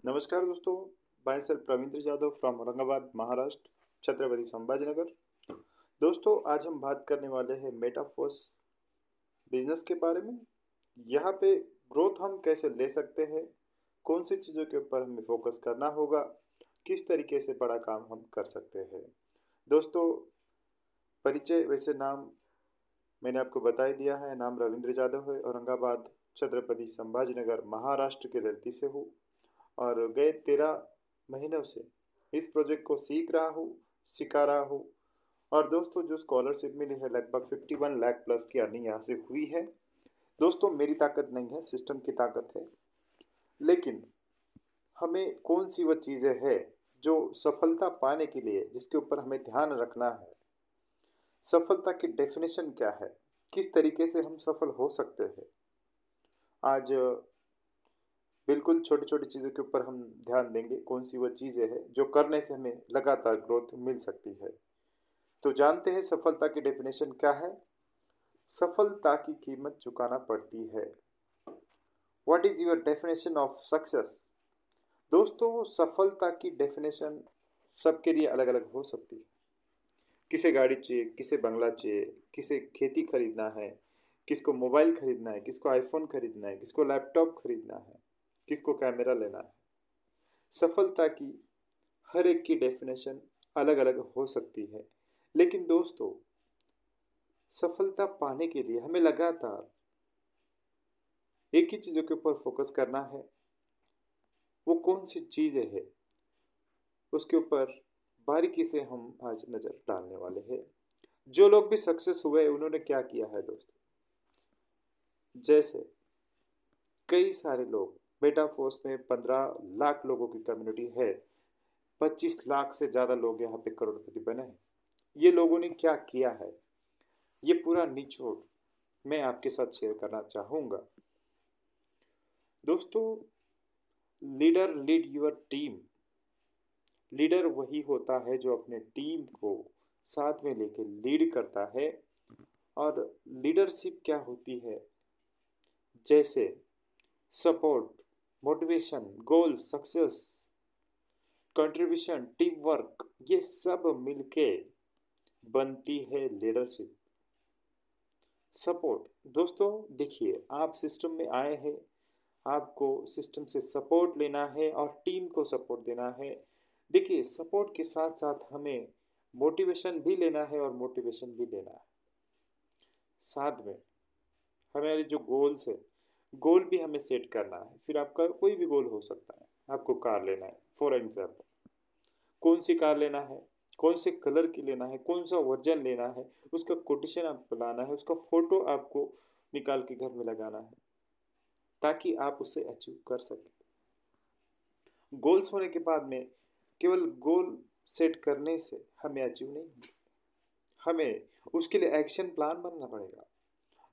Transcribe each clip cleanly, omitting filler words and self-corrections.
नमस्कार दोस्तों। By sir Pravindra Jadhav from Aurangabad Maharashtra, Chhatrapati Sambhajinagar. दोस्तों, आज हम बात करने वाले हैं मेटाफोर्स बिजनेस के बारे में। यहाँ पे ग्रोथ हम कैसे ले सकते हैं, कौन सी चीज़ों के ऊपर हमें फोकस करना होगा, किस तरीके से बड़ा काम हम कर सकते हैं। दोस्तों, परिचय वैसे नाम मैंने आपको बता ही दिया है। नाम रविंद्र जाधव है, औरंगाबाद छत्रपति संभाजीनगर महाराष्ट्र के धरती से हूँ और गए 13 महीनों से इस प्रोजेक्ट को सीख रहा हूँ, सिखा रहा हूँ। और दोस्तों, जो स्कॉलरशिप मिली है लगभग 51 लाख प्लस की अर्निंग यहाँ से हुई है। दोस्तों, मेरी ताकत नहीं है, सिस्टम की ताकत है। लेकिन हमें कौन सी वो चीज़ें हैं जो सफलता पाने के लिए जिसके ऊपर हमें ध्यान रखना है, सफलता की डेफिनेशन क्या है, किस तरीके से हम सफल हो सकते हैं। आज बिल्कुल छोटी छोटी चीज़ों के ऊपर हम ध्यान देंगे, कौन सी वो चीज़ें हैं जो करने से हमें लगातार ग्रोथ मिल सकती है। तो जानते हैं सफलता की डेफिनेशन क्या है। सफलता की कीमत चुकाना पड़ती है। What is your definition of success. दोस्तों, सफलता की डेफिनेशन सबके लिए अलग अलग हो सकती है। किसे गाड़ी चाहिए, किसे बंगला चाहिए, किसे खेती खरीदना है, किसको मोबाइल खरीदना है, किसको आईफोन खरीदना है, किसको लैपटॉप खरीदना है, किसको कैमरा लेना है। सफलता की हर एक की डेफिनेशन अलग अलग हो सकती है। लेकिन दोस्तों, सफलता पाने के लिए हमें लगातार एक ही चीज़ों के ऊपर फोकस करना है। वो कौन सी चीज़ें हैं, उसके ऊपर बारीकी से हम आज नज़र डालने वाले हैं। जो लोग भी सक्सेस हुए उन्होंने क्या किया है दोस्तों। जैसे कई सारे लोग, बेटा फोर्स में 15 लाख लोगों की कम्युनिटी है, 25 लाख से ज़्यादा लोग यहाँ पे करोड़पति बने हैं। ये लोगों ने क्या किया है, ये पूरा निचोड़ मैं आपके साथ शेयर करना चाहूँगा। दोस्तों, leader lead your team. Leader वही होता है जो अपने टीम को साथ में लेके लीड करता है। और लीडरशिप क्या होती है, जैसे सपोर्ट, मोटिवेशन, गोल, सक्सेस, कंट्रीब्यूशन, टीम वर्क, ये सब मिलके बनती है लीडरशिप। सपोर्ट, दोस्तों देखिए, आप सिस्टम में आए हैं, आपको सिस्टम से सपोर्ट लेना है और टीम को सपोर्ट देना है। देखिए, सपोर्ट के साथ साथ हमें मोटिवेशन भी लेना है और मोटिवेशन भी देना है। साथ में हमारे जो गोल्स है, गोल भी हमें सेट करना है। फिर आपका कोई भी गोल हो सकता है। आपको कार लेना है, फॉर एग्जाम्पल, कौन सी कार लेना है, कौन से कलर की लेना है, कौन सा वर्जन लेना है, उसका कोटेशन आपको लाना है, उसका फोटो आपको निकाल के घर में लगाना है ताकि आप उसे अचीव कर सकें। गोल्स होने के बाद में केवल गोल सेट करने से हमें अचीव नहीं, हमें उसके लिए एक्शन प्लान बनना पड़ेगा।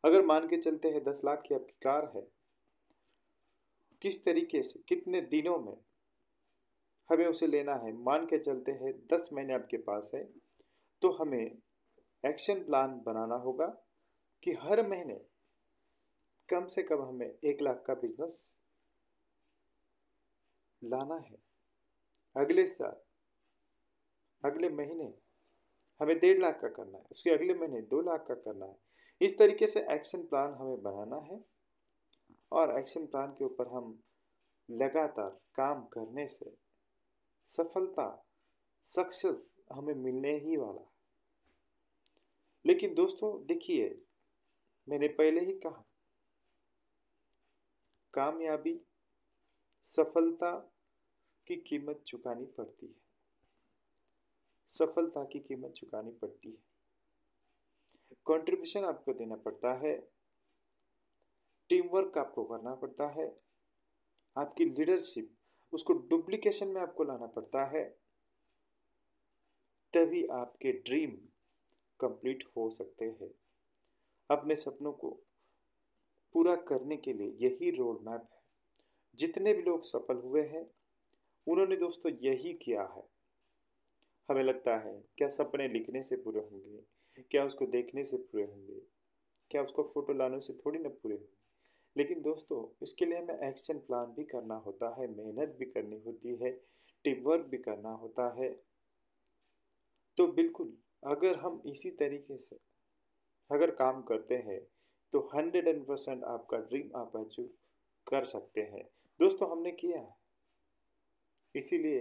अगर मान के चलते हैं 10 लाख की आपकी कार है, किस तरीके से कितने दिनों में हमें उसे लेना है। मान के चलते हैं 10 महीने आपके पास है, तो हमें एक्शन प्लान बनाना होगा कि हर महीने कम से कम हमें 1 लाख का बिजनेस लाना है। अगले साल, अगले महीने हमें 1.5 लाख का करना है, उसके अगले महीने 2 लाख का करना है। इस तरीके से एक्शन प्लान हमें बनाना है और एक्शन प्लान के ऊपर हम लगातार काम करने से सफलता, सक्सेस हमें मिलने ही वाला। लेकिन दोस्तों देखिए, मैंने पहले ही कहा, कामयाबी, सफलता की कीमत चुकानी पड़ती है। सफलता की कीमत चुकानी पड़ती है, कंट्रीब्यूशन आपको देना पड़ता है, टीम वर्क आपको करना पड़ता है, आपकी लीडरशिप उसको डुप्लीकेशन में आपको लाना पड़ता है। तभी आपके ड्रीम कंप्लीट हो सकते हैं। अपने सपनों को पूरा करने के लिए यही रोड मैप है। जितने भी लोग सफल हुए हैं उन्होंने दोस्तों यही किया है। हमें लगता है क्या सपने लिखने से पूरे होंगे, क्या उसको देखने से पूरे होंगे, क्या उसको फोटो लाने से थोड़ी ना पूरे होंगे। लेकिन दोस्तों इसके लिए हमें एक्शन प्लान भी करना होता है, मेहनत भी करनी होती है, टीम वर्क भी करना होता है। तो बिल्कुल अगर हम इसी तरीके से अगर काम करते हैं तो 100% आपका ड्रीम आप अचीव कर सकते हैं। दोस्तों हमने किया है, इसीलिए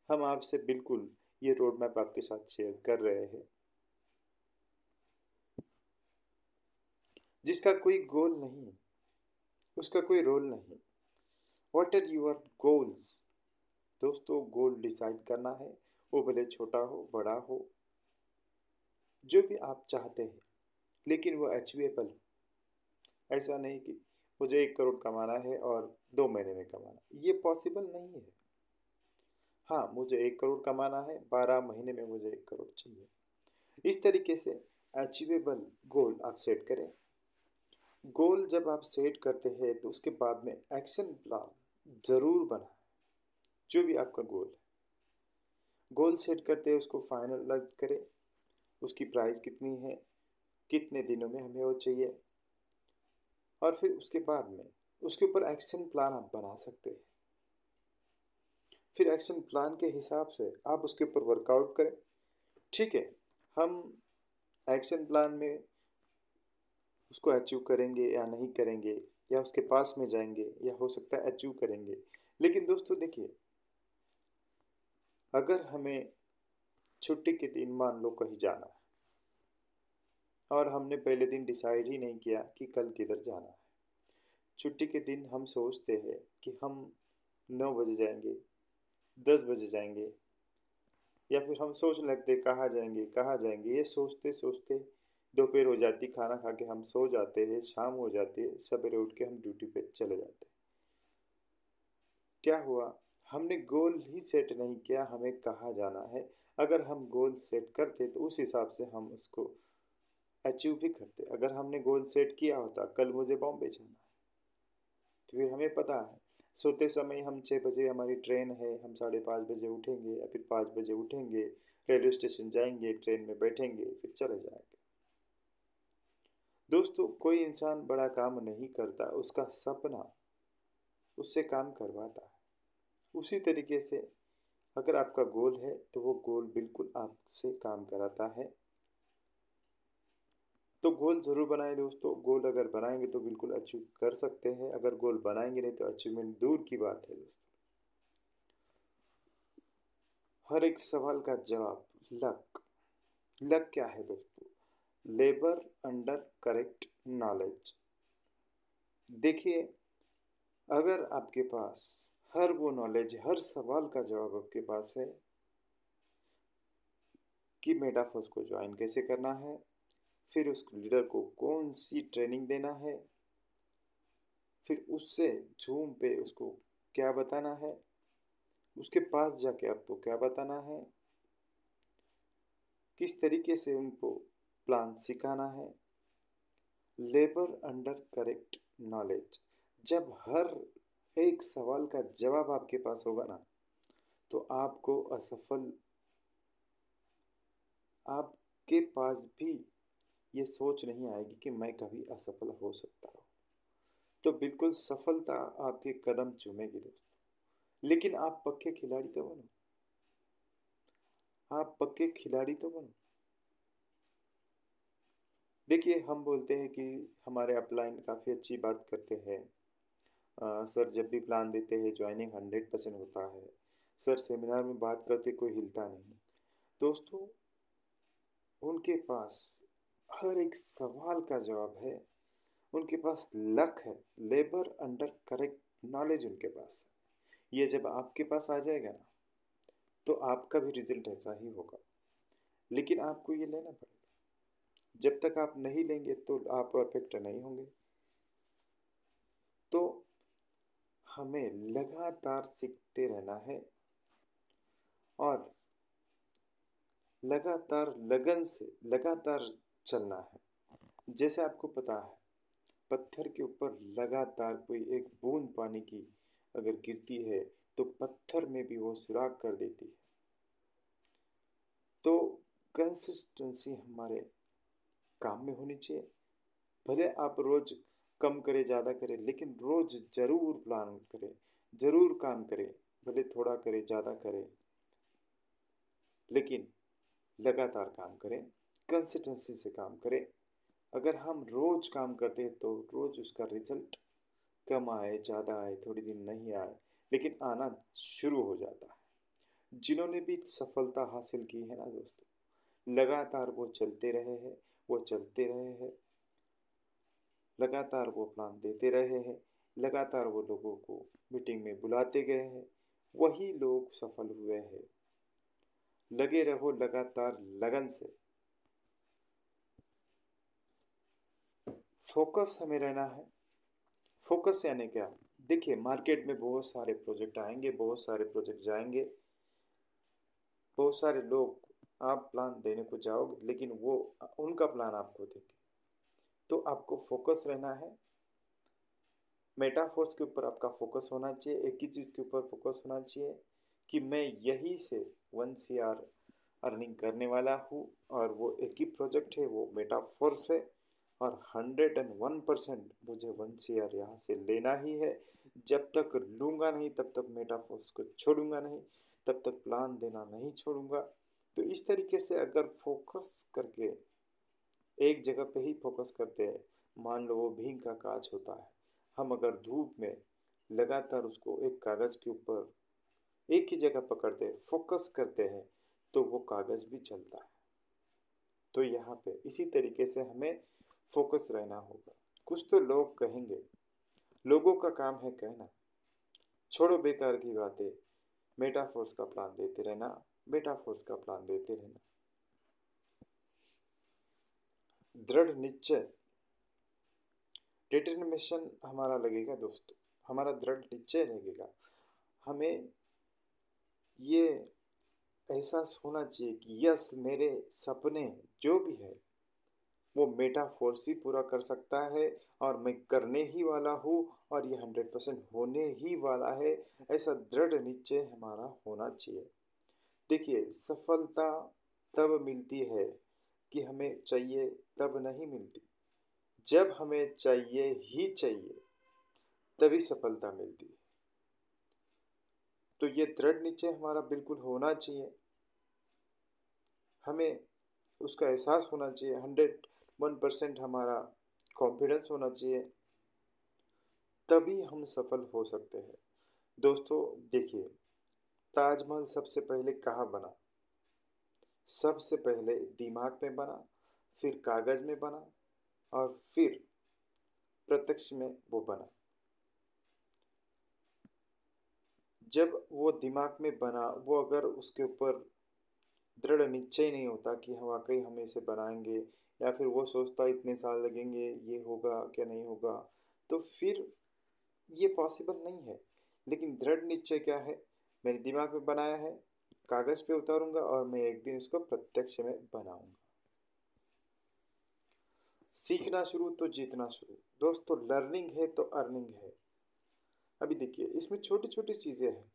हम आपसे बिल्कुल ये रोड मैप आपके साथ शेयर कर रहे हैं, जिसका कोई गोल नहीं, उसका कोई रोल नहीं। What are your goals? दोस्तों गोल डिसाइड करना है, वो भले छोटा हो बड़ा हो, जो भी आप चाहते हैं, लेकिन वो अचीवेबल। ऐसा नहीं कि मुझे 1 करोड़ कमाना है और 2 महीने में कमाना, ये पॉसिबल नहीं है। हाँ मुझे 1 करोड़ कमाना है, 12 महीने में मुझे 1 करोड़ चाहिए। इस तरीके से अचीवेबल गोल आप सेट करें। गोल जब आप सेट करते हैं तो उसके बाद में एक्शन प्लान जरूर बनाएं। जो भी आपका गोल है, गोल सेट करते हैं उसको फाइनलाइज करें, उसकी प्राइस कितनी है, कितने दिनों में हमें वो चाहिए, और फिर उसके बाद में उसके ऊपर एक्शन प्लान आप बना सकते हैं। फिर एक्शन प्लान के हिसाब से आप उसके ऊपर वर्कआउट करें। ठीक है, हम एक्शन प्लान में उसको अचीव करेंगे या नहीं करेंगे, या उसके पास में जाएंगे, या हो सकता है अचीव करेंगे। लेकिन दोस्तों देखिए, अगर हमें छुट्टी के दिन मान लो कहीं जाना है और हमने पहले दिन डिसाइड ही नहीं किया कि कल किधर जाना है। छुट्टी के दिन हम सोचते हैं कि हम 9 बजे जाएंगे, 10 बजे जाएंगे, या फिर हम सोचने लगते कहाँ जाएंगे कहाँ जाएंगे। ये सोचते सोचते दोपहर हो जाती, खाना खा के हम सो जाते हैं, शाम हो जाती है, सवेरे उठ के हम ड्यूटी पे चले जाते हैं। क्या हुआ? हमने गोल ही सेट नहीं किया हमें कहाँ जाना है। अगर हम गोल सेट करते तो उस हिसाब से हम उसको अचीव भी करते। अगर हमने गोल सेट किया होता कल मुझे बॉम्बे जाना है, तो फिर हमें पता है सोते समय हम 6 बजे हमारी ट्रेन है, हम 5:30 बजे उठेंगे, या फिर 5 बजे उठेंगे, रेलवे स्टेशन जाएंगे, ट्रेन में बैठेंगे, फिर चले जाएंगे। दोस्तों कोई इंसान बड़ा काम नहीं करता, उसका सपना उससे काम करवाता है। उसी तरीके से अगर आपका गोल है तो वो गोल बिल्कुल आपसे काम कराता है। तो गोल जरूर बनाएं दोस्तों। गोल अगर बनाएंगे तो बिल्कुल अचीव कर सकते हैं, अगर गोल बनाएंगे नहीं तो अचीवमेंट दूर की बात है दोस्तों। हर एक सवाल का जवाब लक। लक क्या है दोस्तों? Labour under correct knowledge. देखिए, अगर आपके पास हर वो नॉलेज, हर सवाल का जवाब आपके पास है कि मेटाफोर्स को ज्वाइन कैसे करना है, फिर उस लीडर को कौन सी ट्रेनिंग देना है, फिर उससे जूम पे उसको क्या बताना है, उसके पास जाके आपको क्या बताना है, किस तरीके से उनको प्लान सिखाना है। Labour under correct knowledge. जब हर एक सवाल का जवाब आपके पास होगा ना, तो आपको असफल, आपके पास भी ये सोच नहीं आएगी कि मैं कभी असफल हो सकता हूँ। तो बिल्कुल सफलता आपके कदम चूमेगी दोस्तों। लेकिन आप पक्के खिलाड़ी तो बनो, आप पक्के खिलाड़ी तो बनो। देखिए, हम बोलते हैं कि हमारे अपलाइन काफ़ी अच्छी बात करते हैं। सर जब भी प्लान देते हैं ज्वाइनिंग 100% होता है। सर सेमिनार में बात करते कोई हिलता नहीं। दोस्तों उनके पास हर एक सवाल का जवाब है, उनके पास लक है, लेबर अंडर करेक्ट नॉलेज उनके पास है। ये जब आपके पास आ जाएगा ना, तो आपका भी रिजल्ट ऐसा ही होगा। लेकिन आपको ये लेना पड़ेगा। जब तक आप नहीं लेंगे तो आप परफेक्ट नहीं होंगे। तो हमें लगातार सीखते रहना है और लगातार लगन से लगातार चलना है। जैसे आपको पता है, पत्थर के ऊपर लगातार कोई एक बूंद पानी की अगर गिरती है तो पत्थर में भी वो सुराख कर देती है। तो कंसिस्टेंसी हमारे काम में होनी चाहिए। भले आप रोज कम करे ज़्यादा करे, लेकिन रोज जरूर प्लान करे, जरूर काम करे, भले थोड़ा करे ज़्यादा करे, लेकिन लगातार काम करें, कंसिस्टेंसी से काम करें। अगर हम रोज काम करते हैं तो रोज उसका रिजल्ट कम आए ज़्यादा आए थोड़ी दिन नहीं आए, लेकिन आना शुरू हो जाता है। जिन्होंने भी सफलता हासिल की है ना दोस्तों, लगातार वो चलते रहे हैं, वो चलते रहे हैं, लगातार वो प्लान देते रहे हैं, लगातार वो लोगों को मीटिंग में बुलाते गए हैं, वही लोग सफल हुए हैं। लगे रहो लगातार लगन से। फोकस हमें रहना है। फोकस यानी क्या? देखिए, मार्केट में बहुत सारे प्रोजेक्ट आएंगे, बहुत सारे प्रोजेक्ट जाएंगे, बहुत सारे लोग आप प्लान देने को जाओगे, लेकिन वो उनका प्लान आपको देंगे। तो आपको फोकस रहना है। मेटाफोर्स के ऊपर आपका फोकस होना चाहिए, एक ही चीज़ के ऊपर फोकस होना चाहिए कि मैं यही से 1 CR अर्निंग करने वाला हूँ, और वो एक ही प्रोजेक्ट है, वो मेटाफोर्स है, और 101% मुझे 1 CR यहाँ से लेना ही है। जब तक लूँगा नहीं तब तक मेटाफोर्स को छोड़ूंगा नहीं, तब तक प्लान देना नहीं छोड़ूंगा। तो इस तरीके से अगर फोकस करके एक जगह पे ही फोकस करते हैं, मान लो वो भीम का काज होता है, हम अगर धूप में लगातार उसको एक कागज़ के ऊपर एक ही जगह पकड़ते हैं, फोकस करते हैं, तो वो कागज़ भी चलता है। तो यहाँ पे इसी तरीके से हमें फोकस रहना होगा। कुछ तो लोग कहेंगे, लोगों का काम है कहना, छोड़ो बेकार की बातें, मेटाफोर्स का प्लान देते रहना, मेटाफोर्स का प्लान देते रहना। दृढ़ निश्चय, डिटर्मिनेशन हमारा लगेगा दोस्तों, हमारा दृढ़ निश्चय लगेगा। हमें ये एहसास होना चाहिए कि यस, मेरे सपने जो भी है वो मेटाफोर्स ही पूरा कर सकता है, और मैं करने ही वाला हूँ, और ये 100% होने ही वाला है। ऐसा दृढ़ निश्चय हमारा होना चाहिए। देखिए, सफलता तब मिलती है कि हमें चाहिए तब नहीं मिलती। जब हमें चाहिए ही चाहिए तभी सफलता मिलती है। तो ये दृढ़ निश्चय हमारा बिल्कुल होना चाहिए। हमें उसका एहसास होना चाहिए, 101% हमारा कॉन्फिडेंस होना चाहिए, तभी हम सफल हो सकते हैं। दोस्तों देखिए, ताजमहल सबसे पहले कहाँ बना? सबसे पहले दिमाग में बना, फिर कागज में बना, और फिर प्रत्यक्ष में वो बना। जब वो दिमाग में बना, वो अगर उसके ऊपर दृढ़ निश्चय नहीं होता कि हाँ वाकई हम इसे बनाएंगे, या फिर वो सोचता इतने साल लगेंगे, ये होगा क्या नहीं होगा, तो फिर ये पॉसिबल नहीं है। लेकिन दृढ़ निश्चय क्या है? मैंने दिमाग में बनाया है, कागज पे उतारूंगा, और मैं एक दिन इसको प्रत्यक्ष में बनाऊंगा। सीखना शुरू तो जीतना शुरू। दोस्तों, लर्निंग है तो अर्निंग है। अभी देखिए, इसमें छोटी छोटी चीज़ें हैं।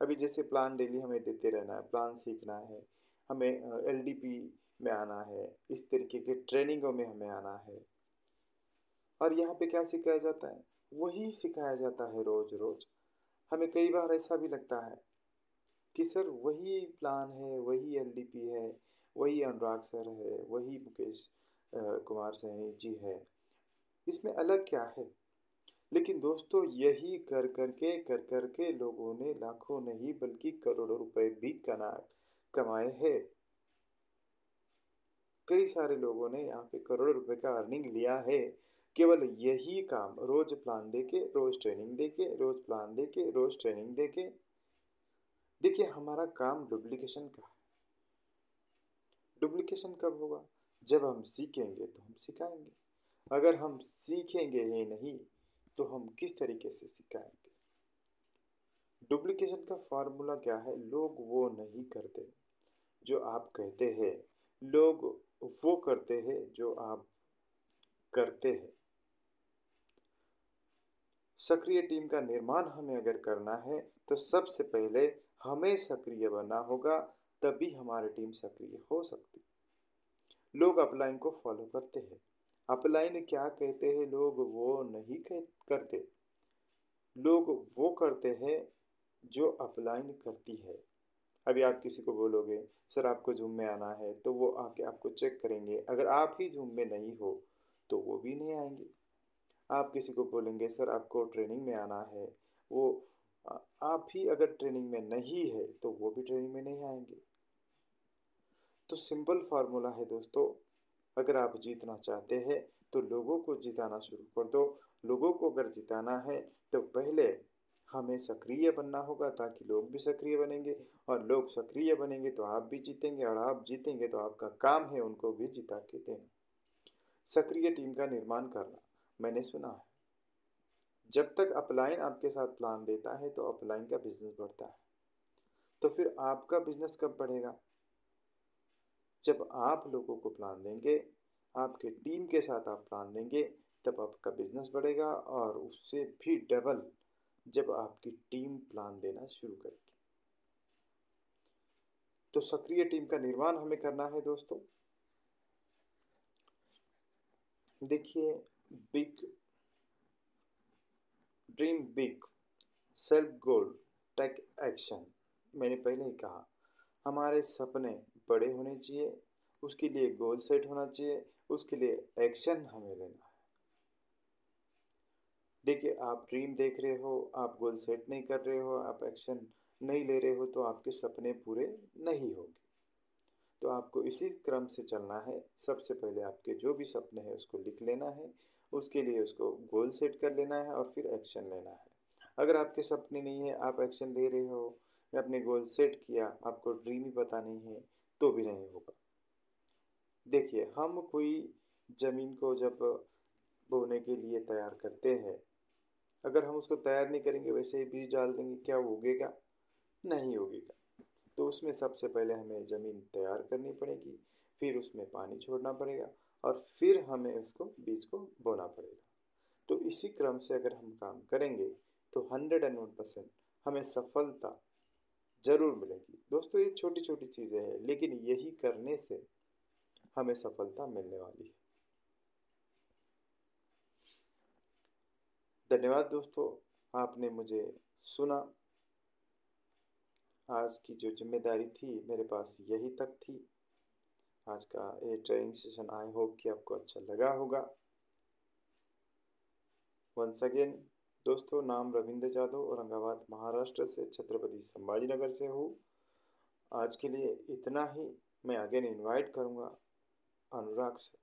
अभी जैसे प्लान डेली हमें देते रहना है, प्लान सीखना है, हमें LDP में आना है, इस तरीके के ट्रेनिंगों में हमें आना है। और यहाँ पे क्या सिखाया जाता है? वही सिखाया जाता है रोज रोज। हमें कई बार ऐसा भी लगता है कि सर वही प्लान है, वही LDP है, वही अनुराग सर है, वही मुकेश कुमार सैनी जी है, इसमें अलग क्या है? लेकिन दोस्तों, यही कर कर के लोगों ने लाखों नहीं बल्कि करोड़ों रुपए भी कमाए हैं। कई सारे लोगों ने यहाँ पे करोड़ों रुपए का अर्निंग लिया है, केवल यही काम रोज प्लान देके, रोज ट्रेनिंग देके, रोज प्लान देके, रोज ट्रेनिंग देके। देखिए, हमारा काम डुप्लीकेशन का है। डुप्लीकेशन कब होगा? जब हम सीखेंगे तो हम सिखाएंगे। अगर हम सीखेंगे ही नहीं तो हम किस तरीके से सिखाएंगे? डुप्लीकेशन का फार्मूला क्या है? लोग वो नहीं करते जो आप कहते हैं, लोग वो करते हैं जो आप करते हैं। सक्रिय टीम का निर्माण हमें अगर करना है तो सबसे पहले हमें सक्रिय बनना होगा, तभी हमारी टीम सक्रिय हो सकती। लोग अपलाइन को फॉलो करते हैं, अपलाइन क्या कहते हैं लोग वो नहीं करते। लोग वो करते हैं जो अपलाइन करती है। अभी आप किसी को बोलोगे सर आपको जूम में आना है, तो वो आके आपको चेक करेंगे। अगर आप ही जूम में नहीं हो तो वो भी नहीं आएंगे। आप किसी को बोलेंगे सर आपको ट्रेनिंग में आना है, वो आप ही अगर ट्रेनिंग में नहीं है तो वो भी ट्रेनिंग में नहीं आएंगे। तो सिंपल फार्मूला है दोस्तों, अगर आप जीतना चाहते हैं तो लोगों को जिताना शुरू कर दो। लोगों को अगर जिताना है तो पहले हमें सक्रिय बनना होगा, ताकि लोग भी सक्रिय बनेंगे, और लोग सक्रिय बनेंगे तो आप भी जीतेंगे, और आप जीतेंगे तो आपका काम है उनको भी जिता के देना। सक्रिय टीम का निर्माण करना, मैंने सुना है जब तक अपलाइन आपके साथ प्लान देता है तो अपलाइन का बिजनेस बढ़ता है। तो फिर आपका बिजनेस कब बढ़ेगा? जब आप लोगों को प्लान देंगे, आपके टीम के साथ आप प्लान देंगे, तब आपका बिजनेस बढ़ेगा, और उससे भी डबल जब आपकी टीम प्लान देना शुरू करेगी। तो सक्रिय टीम का निर्माण हमें करना है दोस्तों। देखिए, big dream big, self goal, take action. मैंने पहले ही कहा हमारे सपने बड़े होने चाहिए, उसके लिए गोल सेट होना चाहिए, उसके लिए एक्शन हमें लेना है। देखिए, आप ड्रीम देख रहे हो, आप गोल सेट नहीं कर रहे हो, आप एक्शन नहीं ले रहे हो, तो आपके सपने पूरे नहीं होंगे। तो आपको इसी क्रम से चलना है। सबसे पहले आपके जो भी सपने हैं उसको लिख लेना है, उसके लिए उसको गोल सेट कर लेना है, और फिर एक्शन लेना है। अगर आपके सपने नहीं है, आप एक्शन ले रहे हो या अपने गोल सेट किया, आपको ड्रीम ही पता नहीं है, तो भी नहीं होगा। देखिए, हम कोई ज़मीन को जब बोने के लिए तैयार करते हैं, अगर हम उसको तैयार नहीं करेंगे, वैसे ही बीज डाल देंगे, क्या वो उगेगा? नहीं उगेगा। तो उसमें सबसे पहले हमें ज़मीन तैयार करनी पड़ेगी, फिर उसमें पानी छोड़ना पड़ेगा, और फिर हमें उसको बीज को बोना पड़ेगा। तो इसी क्रम से अगर हम काम करेंगे तो 101% हमें सफलता जरूर मिलेगी। दोस्तों, ये छोटी छोटी चीज़ें हैं, लेकिन यही करने से हमें सफलता मिलने वाली है। धन्यवाद दोस्तों, आपने मुझे सुना। आज की जो जिम्मेदारी थी मेरे पास यही तक थी। आज का ये ट्रेनिंग सेशन आई होप कि आपको अच्छा लगा होगा। वंस अगेन दोस्तों, नाम रविंद्र जादव, औरंगाबाद महाराष्ट्र से, छत्रपति संभाजीनगर से हूँ। आज के लिए इतना ही। मैं अगेन इनवाइट करूँगा अनुराग से।